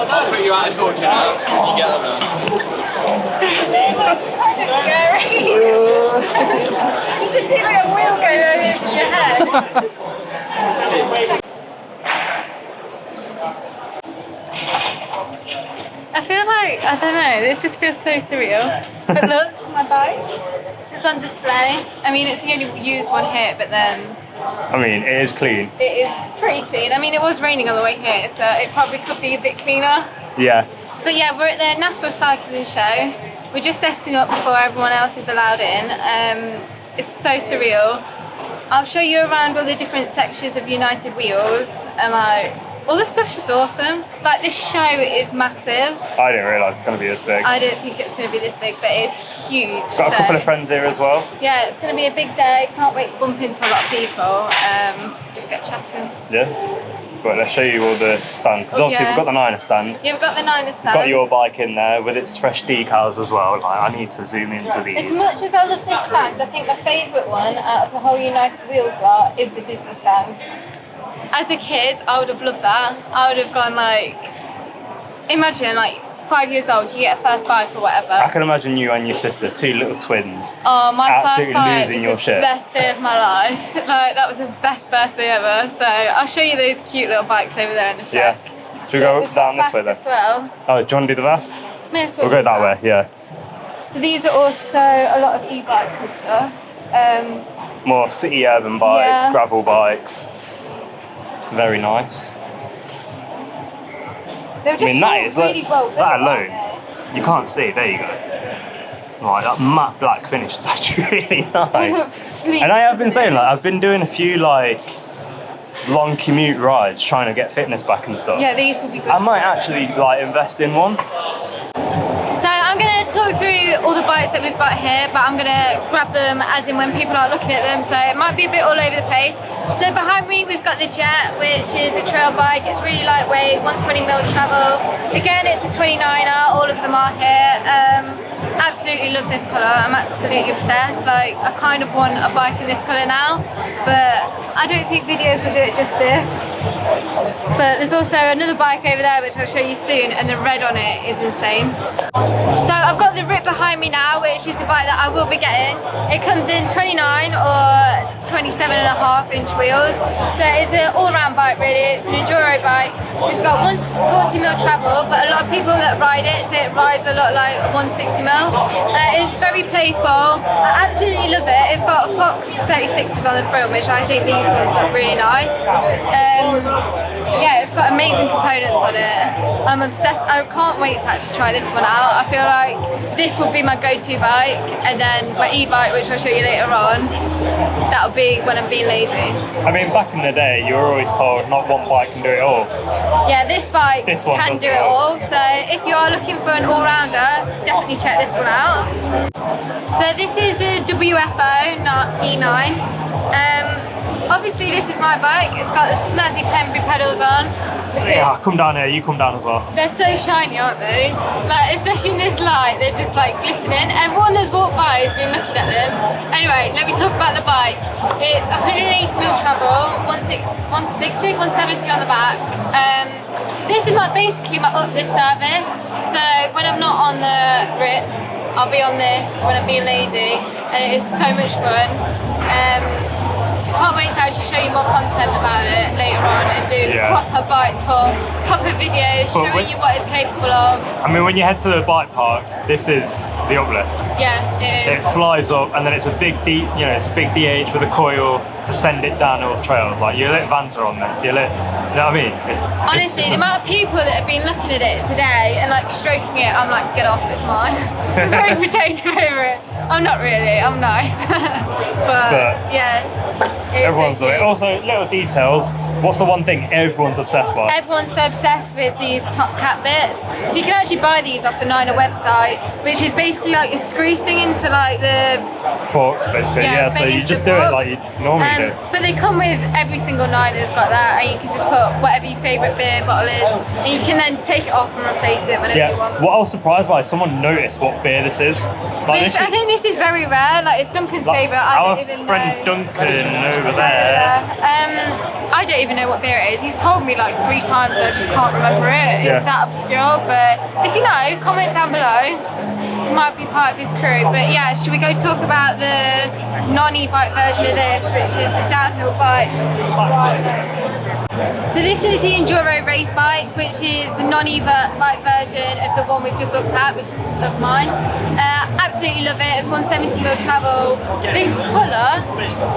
I'll put you out of torture now. You get them. Kind of scary. You just see like a wheel go over your head. I feel like, I don't know, this just feels so surreal. But look, my bike is on display. I mean, it's the only used one here, but then... I mean, it is clean. It is pretty clean. I mean, it was raining on the way here, so it probably could be a bit cleaner. Yeah. But yeah, we're at the National Cycling Show. We're just setting up before everyone else is allowed in. It's so surreal. I'll show you around all the different sections of United Wheels, and like, all the stuff's just awesome. Like, this show is massive. I didn't realise it's going to be this big. I didn't think it's going to be this big, but it's huge. Got a couple of friends here as well. Yeah, it's going to be a big day. Can't wait to bump into a lot of people. Just get chatting. Yeah. Right, let's show you all the stands, because obviously we've got the Niner stand. Yeah, we've got the Niner stand. Got your bike in there with its fresh decals as well. Like, I need to zoom into these. As much as I love this stand, I think my favourite one out of the whole United Wheels lot is the Disney stand. As a kid, I would have loved that. I would have gone like, imagine like 5 years old, you get a first bike or whatever. I can imagine you and your sister, two little twins. Oh, my first absolutely bike losing was your the shit. best day of my life. Like, that was the best birthday ever. So I'll show you those cute little bikes over there in a sec. Yeah. Should we go We've down got this way then? Vast as well. Oh, do you want to do the vast? Yes, We'll go that way, yeah. So these are also a lot of e-bikes and stuff. More city urban bikes, Yeah. gravel bikes. Very nice. They're just that is really well built, that alone. aren't they? You can't see, there you go. Right, that matte black finish is actually really nice. Sleek, And I have been isn't saying, it? like, I've been doing a few like long commute rides trying to get fitness back and stuff. Yeah, these will be good. I might actually like invest in one. So I'm going to talk through all the bikes that we've got here, but I'm going to grab them as in when people are looking at them, so it might be a bit all over the place. So behind me we've got the Jet, which is a trail bike. It's really lightweight, 120mm travel. Again, it's a 29er, all of them are here. Absolutely love this colour, I'm absolutely obsessed. Like, I kind of want a bike in this colour now, but I don't think videos will do it justice. But there's also another bike over there which I'll show you soon, and the red on it is insane. So I've got the Rip behind me now, which is a bike that I will be getting. It comes in 29 or 27.5-inch wheels. So it's an all-round bike really, it's an enduro bike. It's got 140mm travel, but a lot of people that ride it say it rides a lot like 160mm. It's very playful, I absolutely love it. It's got Fox 36s on the front, which I think these ones look really nice. Yeah, it's got amazing components on it. I'm obsessed. I can't wait to actually try this one out. I feel like this will be my go-to bike, and then my e-bike, which I'll show you later on, that'll be when I'm being lazy. I mean, back in the day, you were always told not one bike can do it all. Yeah, this bike This one can does do it it all. all. So if you are looking for an all-rounder, definitely check this one out. So this is the WFO E9. Obviously this is my bike. It's got the snazzy Pembury pedals on. Yeah, come down here, you come down as well. They're so shiny, aren't they? Like, especially in this light, they're just like glistening. Everyone that's walked by has been looking at them. Anyway, let me talk about the bike. It's 180mm travel, 160, 170 on the back. This is basically my uplift service. So when I'm not on the Rip, I'll be on this when I'm being lazy, and it is so much fun. Can't wait to actually show you more content about it later on and do proper bike tour, proper videos, showing you what it's capable of. I mean, when you head to the bike park, this is the uplift. Yeah, it is. It flies up, and then it's a big it's a big DH with a coil to send it down all the trails. Like, you lit Vanta on this, you know what I mean? Honestly, the amount of people that have been looking at it today and like stroking it, I'm like, get off, it's mine. I'm very protective over it. I'm not really, I'm nice. but yeah. Everyone's on it. Also, little details. What's the one thing everyone's obsessed by? Everyone's so obsessed with these top cap bits. So you can actually buy these off the Niner website, which is basically like your screw thing into like the forks, basically. Yeah, so you just do it like you normally do. But they come with every single Niner's got that, and you can just put whatever your favourite beer bottle is, and you can then take it off and replace it whenever you want. What I was surprised by is someone noticed what beer this is. Like, I think this is very rare. Like it's Duncan's favourite. I Our don't even friend know. Duncan over there. I don't even know what beer it is. He's told me like 3 times, so I just can't remember it. Yeah. It's that obscure. But if you know, comment down below. Might be part of his crew. But yeah, should we go talk about the non-e-bike version of this, which is the downhill bike? So this is the Enduro race bike, which is the non-e-bike version of the one we've just looked at, which is of mine. Absolutely love it. It's 170mm travel. This colour,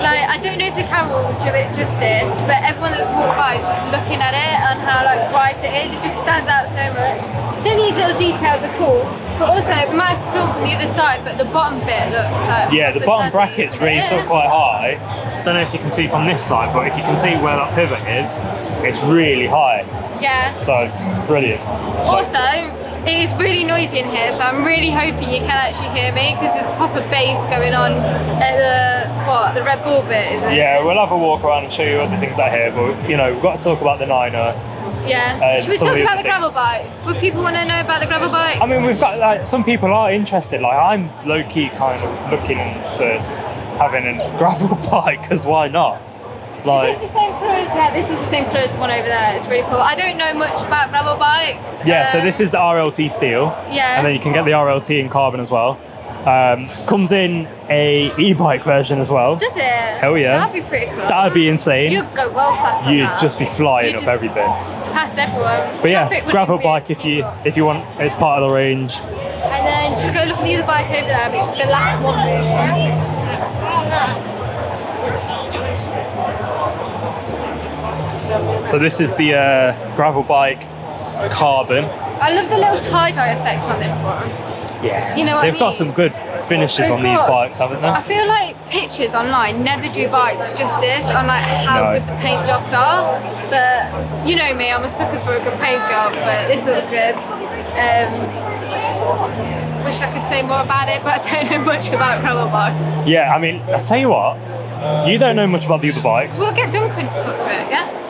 like I don't know if the camera will do it justice, but everyone that's walked by is just looking at it and how like bright it is. It just stands out so much. Then these little details are cool, but also we might have to film from the other side. But the bottom bit looks like The bottom bracket's raised up quite high. Don't know if you can see from this side, but if you can see where that pivot is, it's really high. Yeah. So brilliant. Also, it is really noisy in here, so I'm really hoping you can actually hear me because there's proper bass going on at the Red Bull bit, isn't it? Yeah, we'll have a walk around and show you other things out here, but you know, we've got to talk about the Niner. Yeah. Should we some talk of the about other the gravel things. bikes? Would people want to know about the gravel bikes? I mean, we've got like some people are interested. Like I'm low-key kind of looking to having a gravel bike, because why not? Like, is this the same colour? Yeah, this is the same colour as the one over there. It's really cool. I don't know much about gravel bikes. yeah, so this is the RLT steel. Yeah. And then you can get the RLT in carbon as well. Comes in a e-bike version as well. Does it? Hell yeah. That'd be pretty cool. That'd be insane. You'd go well fast on You'd that. just be flying You'd up just everything. Past everyone. But Traffic yeah, wouldn't gravel be bike able to keep up. if you want. It's part of the range. And then should we go look at the other bike over there, which is the last one really? So this is the gravel bike carbon. I love the little tie-dye effect on this one. Yeah. You know what I They've got mean? some good finishes They've on these got- bikes, haven't I they? feel like pictures online never do bikes justice on like how No. good the paint jobs are. But you know me, I'm a sucker for a good paint job, but this looks good. Wish I could say more about it, but I don't know much about gravel bikes. Yeah, I mean, I'll tell you what, you don't know much about the other bikes. We'll get Duncan to talk to it, yeah?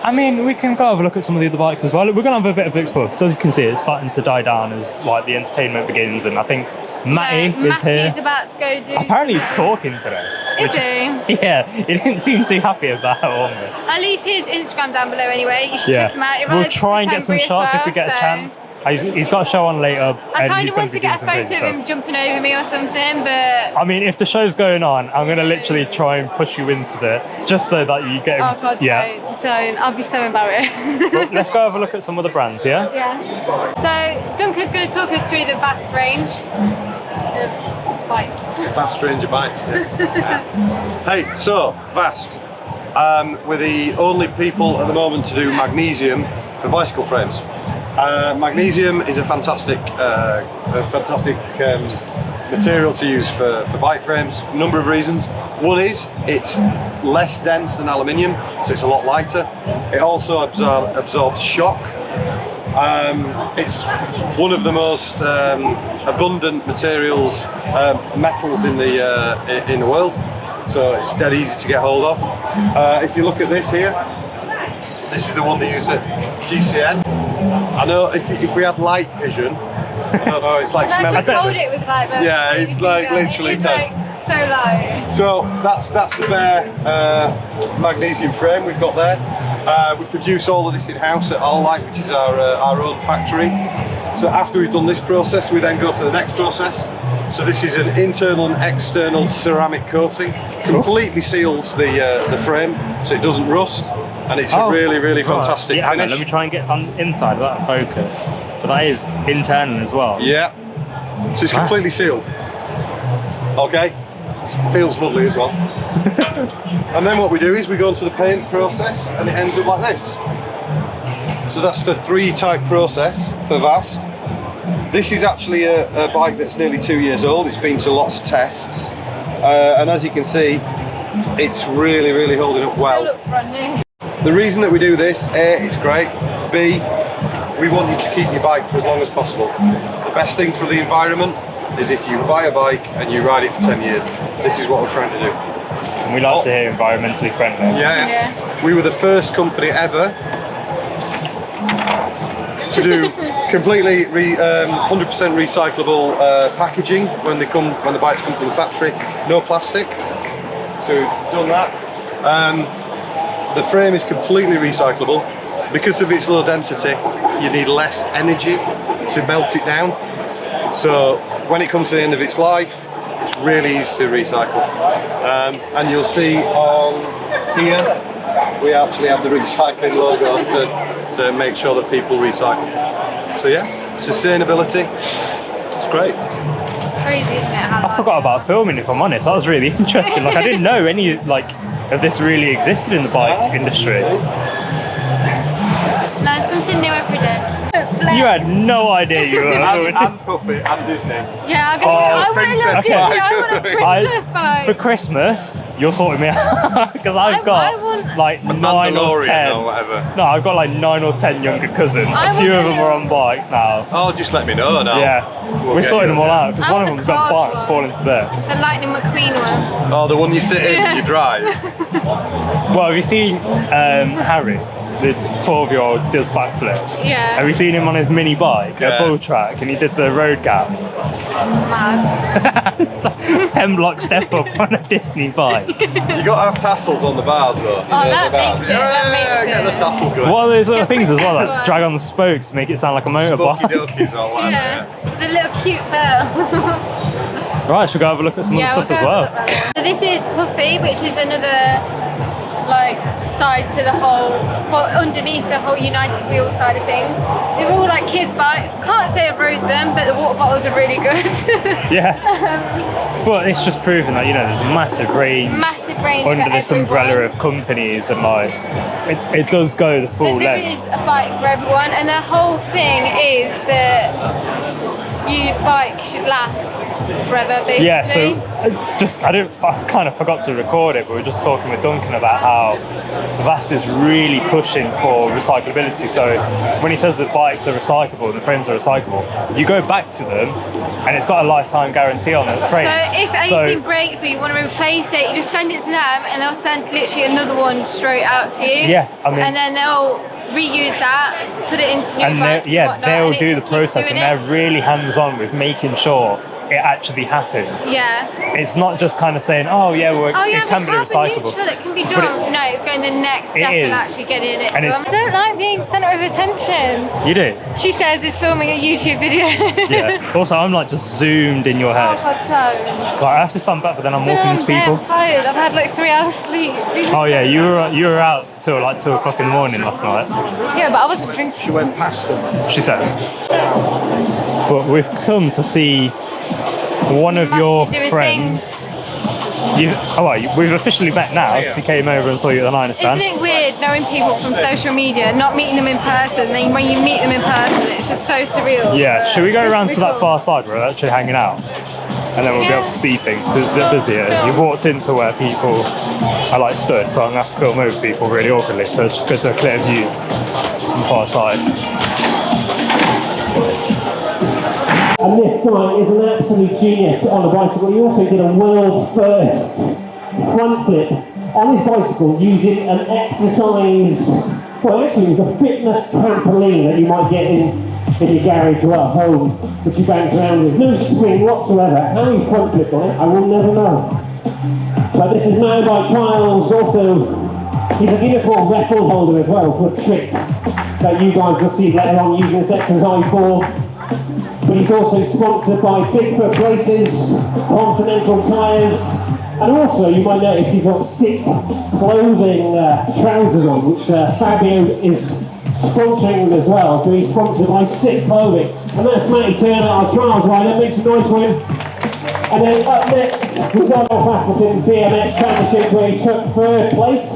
I mean, we can go have a look at some of the other bikes as well. We're going to have a bit of an explore, because as you can see, it's starting to die down as like the entertainment begins, and I think Matty is here. Matty's about to go do Apparently he's some, talking today. Is he? Yeah, he didn't seem too happy about all this. I'll leave his Instagram down below anyway. You should Yeah, check him out. He we'll rides try and get some Pembury as shots if we well, get a so- chance. He's got a show on later. I and kind he's of gonna want be to get a doing some photo big of him stuff. jumping over me or something, but I mean, if the show's going on, I'm going to literally try and push you into it, just so that you get. oh god, yeah. don't. I'll be so embarrassed. Well, let's go have a look at some other brands, yeah? Yeah. So Duncan's going to talk us through the vast range of bikes. Vast range of bikes, yes. Hey, so, Vast. We're the only people at the moment to do magnesium for bicycle frames. Magnesium is a fantastic material to use for bike frames for a number of reasons. One is it's less dense than aluminium, so it's a lot lighter. It also absorbs shock. It's one of the most abundant materials, metals in the world, so it's dead easy to get hold of. If you look at this here, this is the one they use at GCN. I know if we had light vision, I don't know, it's like smelling. Hold it with like the Yeah, it's like literally it's like so light. So that's the bare magnesium frame we've got there. We produce all of this in-house at All Light, which is our own factory. So after we've done this process, we then go to the next process. So this is an internal and external ceramic coating. Completely seals the frame, so it doesn't rust, and it's a really fantastic Yeah, hang on, finish. let me try and get on inside of that focus. But that is internal as well. Yeah. So it's completely sealed. Okay. Feels lovely as well. And then what we do is we go into the paint process, and it ends up like this. So that's the 3-type process for Vast. This is actually a bike that's nearly 2 years old. It's been to lots of tests, and as you can see, it's really holding up well. It looks brand new. The reason that we do this, A, it's great. B, we want you to keep your bike for as long as possible. The best thing for the environment is if you buy a bike and you ride it for 10 years. This is what we're trying to do. And we like to hear environmentally friendly. Yeah. We were the first company ever to do Completely 100% recyclable packaging when the bikes come from the factory. No plastic. So we've done that. The frame is completely recyclable. Because of its low density, you need less energy to melt it down. So when it comes to the end of its life, it's really easy to recycle. And you'll see on here, we actually have the recycling logo to make sure that people recycle. So yeah, sustainability, it's great. It's crazy, isn't it? I forgot about filming, if I'm honest. That was really interesting. Like, I didn't know any of this really existed in the bike industry. Learn something new every day. You had no idea you were. And Puffy, and Disney. Yeah, I want a little Disney. I want a princess bike. For Christmas, you're sorting me out because I've got like 9 or 10. Or whatever. No, I've got like 9 or 10 younger cousins. A few of them are on bikes now. Oh, just let me know now. Yeah, we're sorting them all out because one of them's got bikes falling to bits. The Lightning McQueen one. Oh, the one you sit in, you drive. Well, have you seen Harry? The 12-year-old does backflips. Yeah. Have you seen him on his mini bike at Bull Track and he did the road gap? Mad. Hemlock step up on a Disney bike. You got to have tassels on the bars though. That makes it. Yeah, get the tassels going. What are those little things as well that drag on the spokes to make it sound like a motorbike? Spooky-dokies or whatever. Yeah. The little cute bell. Right, should we go have a look at some other stuff as well? So this is Puffy, which is another like side to the whole, well, underneath the whole United Wheels side of things. They're all like kids' bikes. Can't say I've rode them, but the water bottles are really good. Yeah. But it's just proven that, you know, there's a massive range under this umbrella of companies, and like it does go the full there length. is a bike for everyone, and the whole thing is that your bike should last forever, basically. Yeah, so I kind of forgot to record it, but we were just talking with Duncan about how Vast is really pushing for recyclability. So when he says that bikes are recyclable and the frames are recyclable, you go back to them and it's got a lifetime guarantee on the frame. So if anything breaks or you want to replace it, you just send it to them and they'll send literally another one straight out to you. Yeah, I mean, and then they'll reuse that, put it into new bikes and whatnot, they'll and do the process, and they're really hands-on with making sure it actually happens. Yeah. It's not just kind of saying, oh yeah, it can be recyclable. Neutral, it can be done. No, it's going the next step and actually getting it done. I don't like being centre of attention. You do? She says it's filming a YouTube video. Yeah. Also, I'm like just zoomed in your head. Oh, God, don't. Like, I have to stand back, but then I'm walking into people. I'm tired. I've had like 3 hours sleep. Oh yeah, you were out till like 2 o'clock in the morning last night. Yeah, but I wasn't drinking. She went past them. She says. But we've come to see one of your friends. We've officially met now because he came over and saw you at the Niner stand. Isn't it weird knowing people from social media, not meeting them in person, then when you meet them in person, it's just so surreal. Yeah, should we go around to that far side where we're actually hanging out? And then we'll be able to see things because it's a bit busier. You've walked into where people are like stood, so I'm going to have to film over people really awkwardly. So let's just go to a clear view on the far side. And this guy is an absolute genius on a bicycle. He also did a world first front flip on his bicycle using an exercise, well actually it was a fitness trampoline that you might get in your garage or at home, which you bounce around with. No spring whatsoever. How he front flipped on it, I will never know. But this is Mountain Bike Trials. Also, he's a Guinness World Record holder as well for a trick that you guys will see later on using this exercise board. But he's also sponsored by Bigfoot Braces, Continental Tyres, and also you might notice he's got sick clothing trousers on, which Fabio is sponsoring as well. So he's sponsored by Sick Clothing. And that's Matty Turner, our trials rider. Make some noise for him. And then up next, we've got North African BMX Championship where he took 3rd place.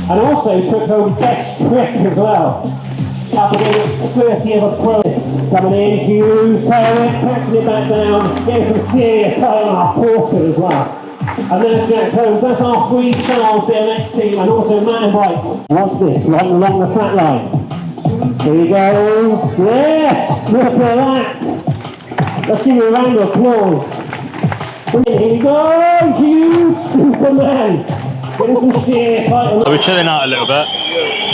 And also took home best trick as well. Up against 30 of a pro. Coming in, huge tail whip, catching it back down, getting some serious tail on our porter as well. And there's Jack Holmes, that's our freestyle BMX team, and also mountain bike. Watch this, right along the flat line. Here he goes, yes, look at that. Let's give him a round of applause. Here we go, huge Superman. Getting some serious height. So we're chilling out a little bit.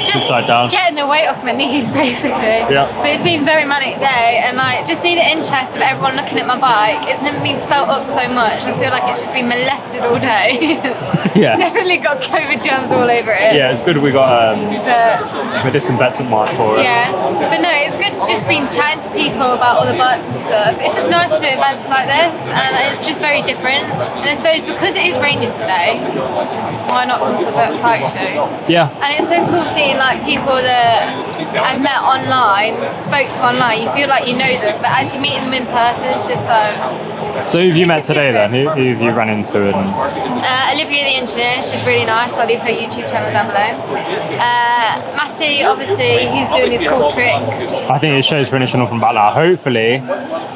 just died down. getting the weight off my knees basically. Yeah. But it's been a very manic day, and like just see the interest of everyone looking at my bike. It's never been felt up so much. I feel like it's just been molested all day. Yeah. Definitely got COVID germs all over it. Yeah, it's good we got But a disinfectant mark for it. yeah, but no, it's good just been chatting to people about all the bikes and stuff. It's just nice to do events like this, and it's just very different. And I suppose because it is raining today, why not come to a bike show? Yeah. And it's so cool seeing like people that I've met online, spoke to online. You feel like you know them, but actually meeting them in person is just So who have you It's met just today then? different. Who have you run into? And Olivia the engineer, she's really nice. I'll leave her YouTube channel down below. Matty, obviously, he's doing his cool tricks. I think his show's finishing up in about now. Hopefully,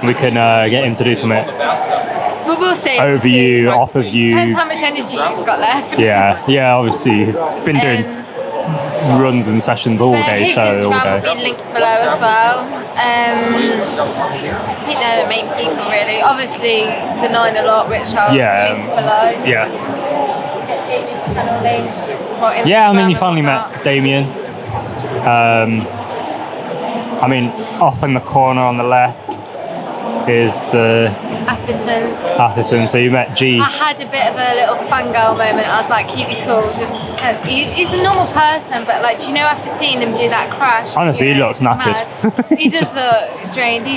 we can get him to do something Well, we'll see. over we'll see. you, off of you. Depends how much energy he's got left. Yeah, obviously he's been doing runs and sessions all But day, his show all Instagram will day. be linked below as well. I think they're the main people really. Obviously the 9 a lot, which I'll link below. Yeah. Get Damien's channel links. or Yeah, I mean, Instagram you finally and met whatnot. Damien. I mean, off in the corner on the left is the Atherton. So you met G. I had a bit of a little fangirl moment. I was like, keep it cool, just pretend. He's a normal person, but like, do you know after seeing him do that crash? Honestly, he video, looks it's knackered. mad. He does look drained. They're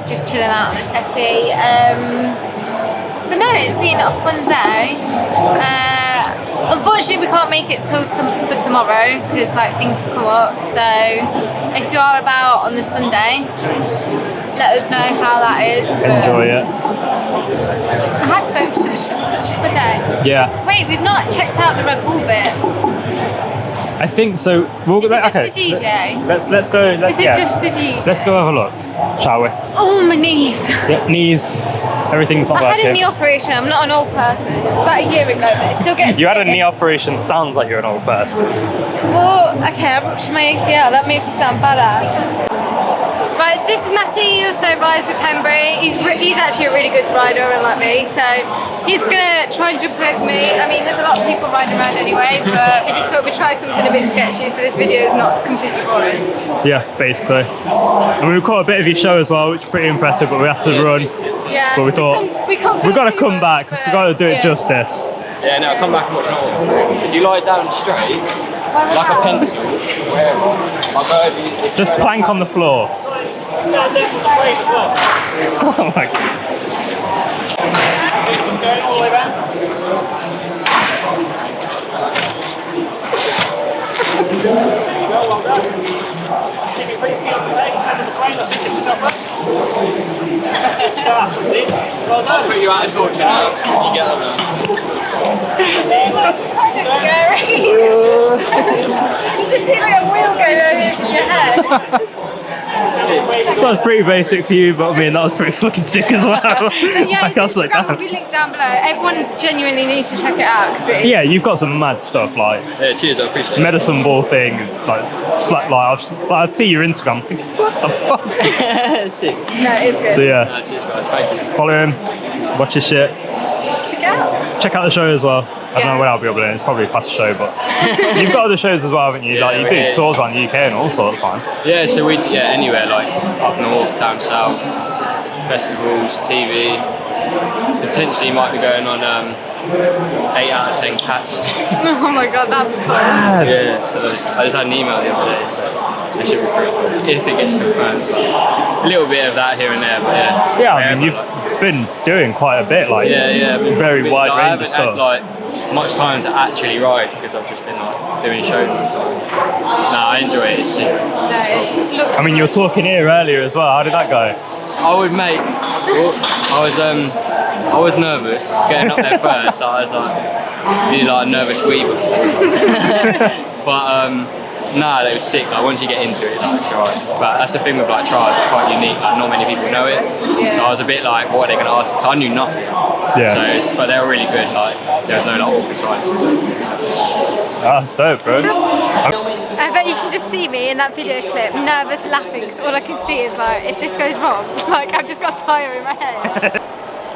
just chilling out on a settee. But no, it's been a fun day. Unfortunately, we can't make it till for tomorrow because like things have come up. So if you are about on the Sunday, let us know how that is. But Enjoy it. I had such a fun day. Yeah. Wait, we've not checked out the Red Bull bit. I think so. We'll Is it just okay. a DJ? Let's go. Is it just a DJ? Let's go have a look, shall we? Oh, my knees. Yeah, knees. Everything's not I had working. a knee operation. I'm not an old person. It was about a year ago, but it still gets You had a sick. knee operation. Sounds like you're an old person. Well, okay, I ruptured my ACL. That makes me sound badass. Right, so this is Matty. He also rides with Pembury. He's actually a really good rider, unlike me. So he's gonna try and jump over me. I mean, there's a lot of people riding around anyway, but we just thought we'd try something a bit sketchy, so this video is not completely boring. Yeah, basically. And we caught a bit of your show as well, which is pretty impressive. But we had to run. Yeah. But we thought we can't we've got to film come too back. much, We've got to do it yeah. justice. Yeah, no, come back and watch it. If you lie down straight, like a pencil, I'll go over you. Just plank on the floor. Oh my god. I'll put you out of torture now. You get up Kind of scary. You just see like a wheel go over your head. So that's pretty basic for you, but I mean that was pretty fucking sick as well. But yeah, Like, I his was like, Instagram will damn. be linked down below. Everyone genuinely needs to check it out. 'Cause it is Yeah, you've got some mad stuff like Yeah, cheers, I appreciate it. medicine ball thing, like I'd see your Instagram, thinking, what the fuck? Sick. No, it is good. So yeah, Cheers, guys, thank you. follow him, watch his shit, Check it out. check out the show as well. I don't Yeah. know when I'll be uploading. It's probably past the show, but you've got other shows as well, haven't you? Yeah, Like you we're do here. tours around the UK and all sorts, man. Yeah, so anywhere like up north, down south, festivals, TV. Potentially might be going on 8 out of 10 cats. Oh my god, that'd be cool. Yeah, so I just had an email the other day, so it should be pretty cool if it gets confirmed. But a little bit of that here and there, but yeah. Yeah, I mean Wherever, you've been doing quite a bit, like yeah, I've been very wide I range of haven't stuff. had like much time to actually ride because I've just been like doing shows all the time. Nah, I enjoy it. It's sick. No, it looks I mean, you were talking here earlier as well. How did that go? I would make. Well, I was nervous getting up there first. I was like, really like a nervous wee before. But nah, it was sick. Like once you get into it, like it's alright. But that's the thing with like trials. It's quite unique. Like not many people know it. Yeah. So I was a bit like, what are they going to ask me? So I knew nothing. Yeah. So, but they were really good. Like there was no like awkward silences. That's dope, bro. I bet you can just see me in that video clip, nervous laughing, because all I can see is like, if this goes wrong, like I've just got a tyre in my head.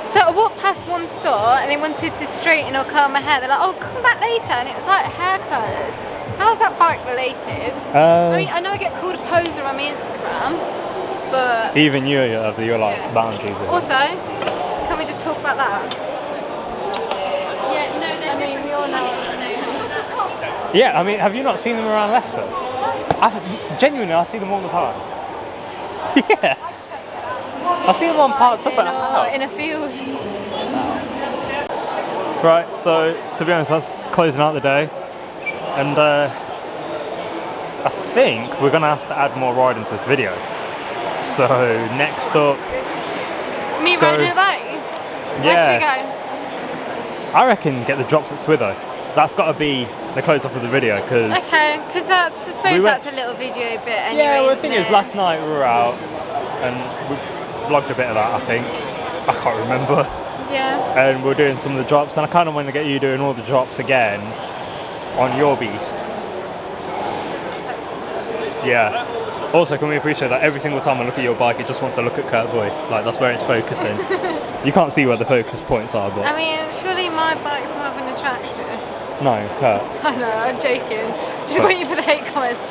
So I walked past one store and they wanted to straighten or curl my hair. They're like, oh, come back later. And it was like hair curlers. How's that bike related? I mean, I know I get called a poser on my Instagram, but Even you're like Yeah. boundaries. Isn't it? also, can we just talk about that? Yeah, no, I mean, we all know. Yeah, I mean, have you not seen them around Leicester? Genuinely, I see them all the time. Yeah. I see them on parked up at our house. In a field. Right, so to be honest, that's closing out the day. And I think we're going to have to add more riding to this video. So next up, Me riding a bike? Where should we go? I reckon get the drops at Switho. That's got to be the close up of the video because Okay, because I suppose that's a little video bit anyway. yeah, well, the isn't thing is, it? last night we were out and we vlogged a bit of that. I think I can't remember. Yeah. And we're doing some of the drops, and I kind of want to get you doing all the drops again on your beast. Yeah. Also, can we appreciate that every single time I look at your bike, it just wants to look at Kurt's voice. Like, that's where it's focusing. You can't see where the focus points are, but I mean, surely my bike's more of an attraction. no, Kurt. I know, I'm joking. Just So- waiting for the hate comments.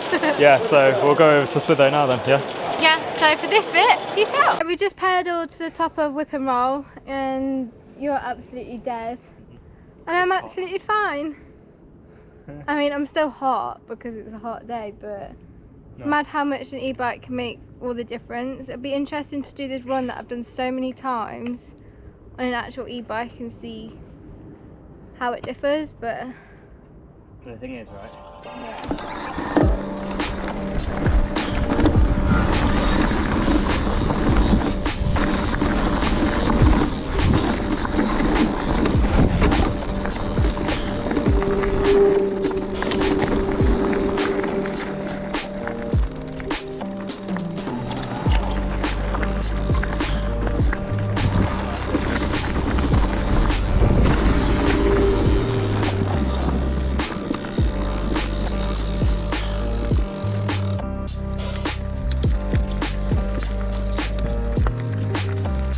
Yeah, so we'll go over to Switho now then, yeah? Yeah, so for this bit, peace out. We just pedalled to the top of Whip and Roll, and you're absolutely dead. And I'm absolutely fine. I mean, I'm still hot because it's a hot day, but it's mad how much an e-bike can make all the difference. It'd be interesting to do this run that I've done so many times on an actual e-bike and see how it differs, but The thing is, right?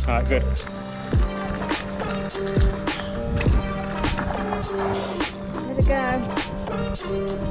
Alright, good. here we go.